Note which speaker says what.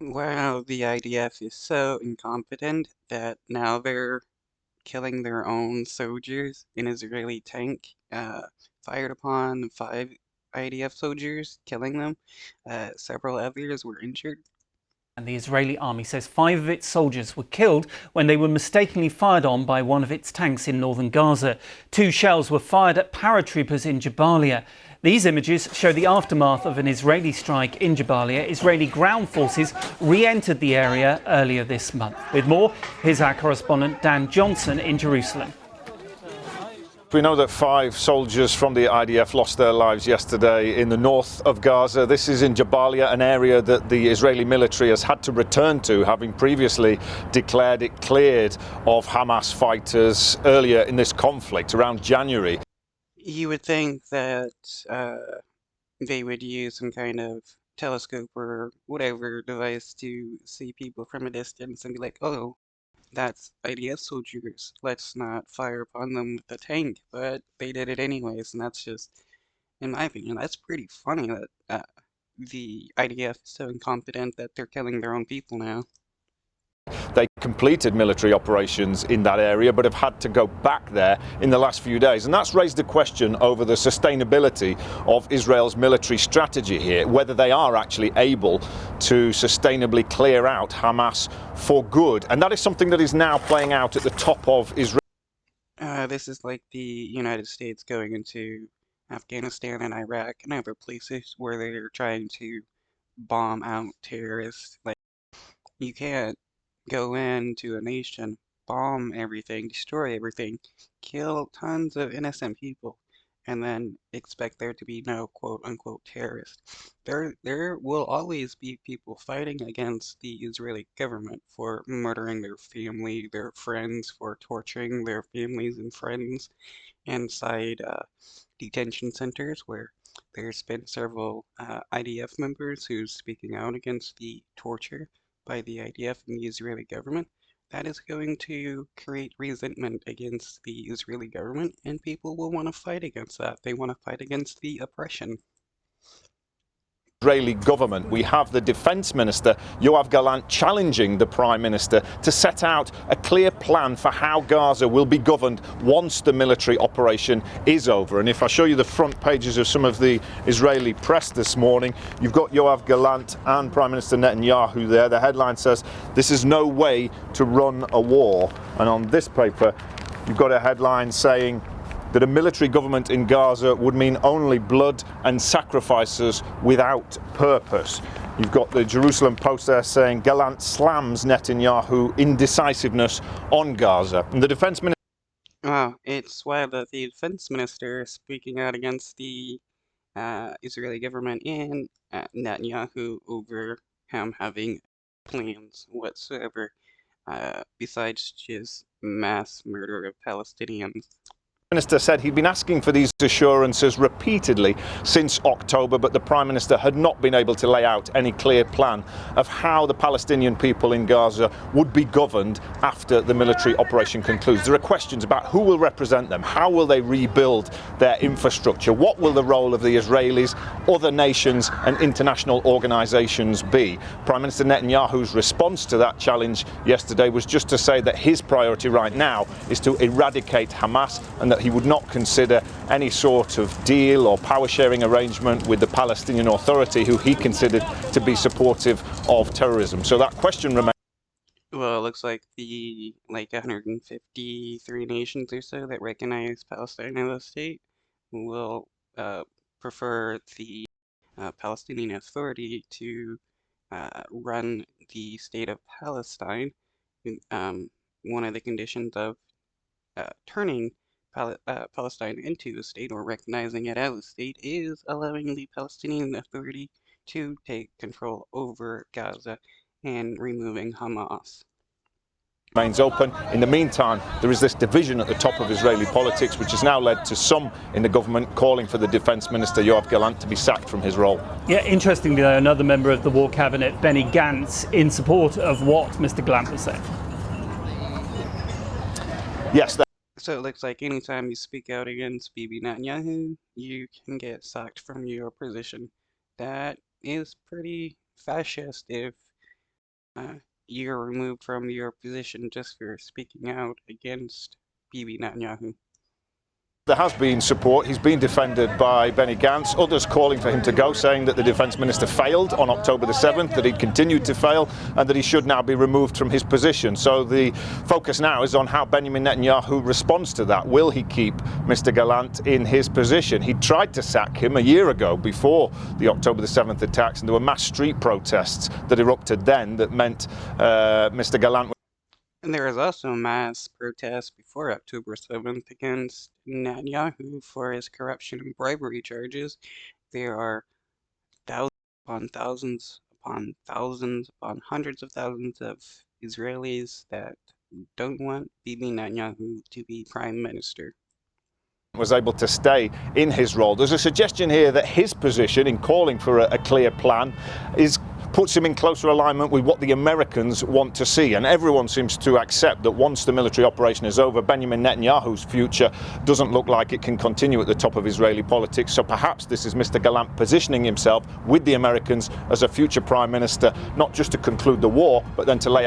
Speaker 1: Well, the IDF is so incompetent that now they're killing their own soldiers. An Israeli tank fired upon 5 IDF soldiers, killing them. Several others were injured.
Speaker 2: And the Israeli army says 5 of its soldiers were killed when they were mistakenly fired on by one of its tanks in northern Gaza. 2 shells were fired at paratroopers in Jabalia. These images show the aftermath of an Israeli strike in Jabalia. Israeli ground forces re-entered the area earlier this month. With more, here's our correspondent Dan Johnson in Jerusalem.
Speaker 3: We know that 5 soldiers from the IDF lost their lives yesterday in the north of Gaza. This is in Jabalia, an area that the Israeli military has had to return to, having previously declared it cleared of Hamas fighters earlier in this conflict, around January.
Speaker 1: You would think that they would use some kind of telescope or whatever device to see people from a distance and be like, oh, that's IDF soldiers. Let's not fire upon them with a tank. But they did it anyways, and that's just, in my opinion, that's pretty funny that the IDF is so incompetent that they're killing their own people now.
Speaker 3: They completed military operations in that area, but have had to go back there in the last few days. And that's raised a question over the sustainability of Israel's military strategy here, whether they are actually able to sustainably clear out Hamas for good. And that is something that is now playing out at the top of Israel.
Speaker 1: This is like the United States going into Afghanistan and Iraq and other places where they're trying to bomb out terrorists. Like, you can't go into a nation, bomb everything, destroy everything, kill tons of innocent people, and then expect there to be no quote unquote terrorists. There will always be people fighting against the Israeli government for murdering their family, their friends, for torturing their families and friends inside detention centers where there's been several IDF members who's speaking out against the torture by the IDF and the Israeli government. That is going to create resentment against the Israeli government, and people will want to fight against that. They want to fight against the oppression.
Speaker 3: Israeli government. We have the defense minister, Yoav Gallant, challenging the prime minister to set out a clear plan for how Gaza will be governed once the military operation is over. And if I show you the front pages of some of the Israeli press this morning, you've got Yoav Gallant and Prime Minister Netanyahu there. The headline says, "This is no way to run a war." And on this paper, you've got a headline saying that a military government in Gaza would mean only blood and sacrifices without purpose. You've got the Jerusalem Post there saying Gallant slams Netanyahu indecisiveness on Gaza. And the defense minister...
Speaker 1: Wow, it's wild that the defense minister is speaking out against the Israeli government and Netanyahu over him having plans whatsoever besides just mass murder of Palestinians.
Speaker 3: Minister said he'd been asking for these assurances repeatedly since October, but the Prime Minister had not been able to lay out any clear plan of how the Palestinian people in Gaza would be governed after the military operation concludes. There are questions about who will represent them, how will they rebuild their infrastructure, what will the role of the Israelis, other nations and international organisations be. Prime Minister Netanyahu's response to that challenge yesterday was just to say that his priority right now is to eradicate Hamas and that he would not consider any sort of deal or power-sharing arrangement with the Palestinian Authority, who he considered to be supportive of terrorism. So that question remains.
Speaker 1: Well, it looks like the 153 nations or so that recognize Palestine as a state will prefer the Palestinian Authority to run the state of Palestine. One of the conditions of turning Palestine into a state or recognizing it as a state is allowing the Palestinian Authority to take control over Gaza and removing Hamas.
Speaker 3: Remains open. In the meantime, there is this division at the top of Israeli politics, which has now led to some in the government calling for the Defence Minister Yoav Gallant to be sacked from his role.
Speaker 2: Yeah, interestingly though, another member of the War Cabinet, Benny Gantz, in support of what Mr. Gallant was saying.
Speaker 3: Yes.
Speaker 1: So it looks like anytime you speak out against Bibi Netanyahu, you can get sacked from your position. That is pretty fascist if you're removed from your position just for speaking out against Bibi Netanyahu.
Speaker 3: There has been support. He's been defended by Benny Gantz, others calling for him to go, saying that the defence minister failed on October the 7th, that he'd continued to fail, and that he should now be removed from his position. So the focus now is on how Benjamin Netanyahu responds to that. Will he keep Mr. Gallant in his position? He tried to sack him a year ago before the October the 7th attacks, and there were mass street protests that erupted then that meant Mr. Gallant.
Speaker 1: And there was also a mass protest before October 7th against Netanyahu for his corruption and bribery charges. There are thousands upon thousands upon thousands upon hundreds of thousands of Israelis that don't want Bibi Netanyahu to be prime minister.
Speaker 3: Was able to stay in his role. There's a suggestion here that his position in calling for a clear plan puts him in closer alignment with what the Americans want to see, and everyone seems to accept that once the military operation is over, Benjamin Netanyahu's future doesn't look like it can continue at the top of Israeli politics. So perhaps this is Mr. Gallant positioning himself with the Americans as a future prime minister, not just to conclude the war, but then to lay out